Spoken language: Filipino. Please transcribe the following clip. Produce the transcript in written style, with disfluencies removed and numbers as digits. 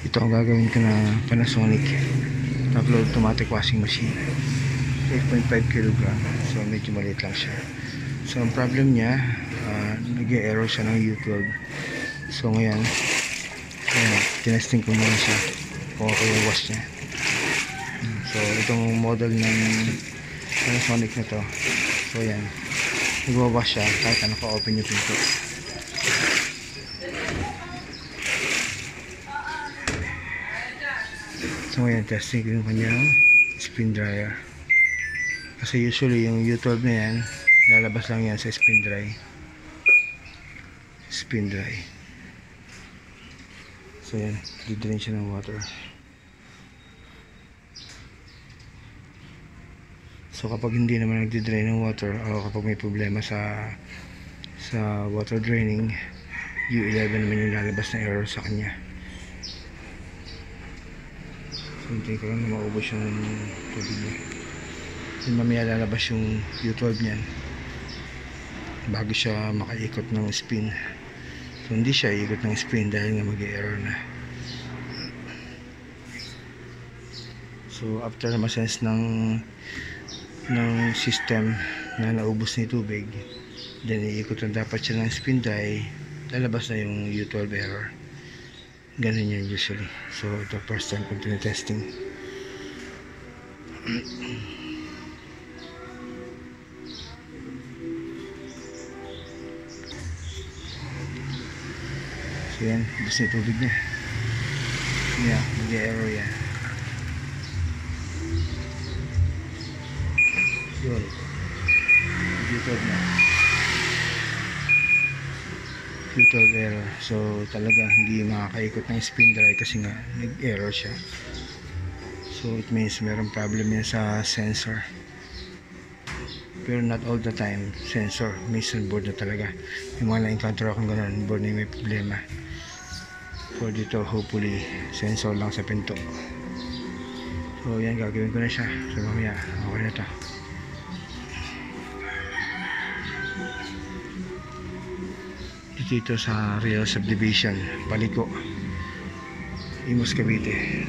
Ito ang gagawin ko na Panasonic upload automatic washing machine, 8.5 kg. So medyo maliit lang siya. So ang problem niya, nag-error siya ng YouTube. So ngayon, tinesting ko muna siya kung okay yung wash niya. So itong model ng Panasonic na to, so yan, nagwawash siya kahit naka-open yung pinto. So ngayon, testing ko yung kanyang spin dryer. Kasi usually yung U12 na yan, lalabas lang yan sa spin dry. So yan, didrain siya ng water. So kapag hindi naman nagdidrain ng water, o kapag may problema sa water draining, U11 naman yung lalabas na error sa kanya. Hintayin ko lang na maubos yung tubig niya. Then mamaya lalabas yung U12 niyan bago siya makaikot ng spin. So hindi siya ikot ng spin dahil nga mag-error na. So after ma-sense ng system na naubos na yung tubig, then iikot na dapat siya ng spin dry, lalabas na yung U12 error. Ganun yan usually. So ito first time kong tinetesting. So yan, ubos na yung tubig niya. Yeah, mag-error yan. Yun, YouTube na YouTube error. So talaga hindi makakaikot ng spin dry kasi nga nag-error siya. So it means meron problem yan sa sensor, pero not all the time sensor, minsan board na talaga. Yung mga na-encounter akong ganun, board na yung may problema. For dito, hopefully sensor lang sa pinto. So yan, gagawin ko na siya. So mamaya, okay na to. Dito sa Real Subdivision, Paliko, Imus, Cavite.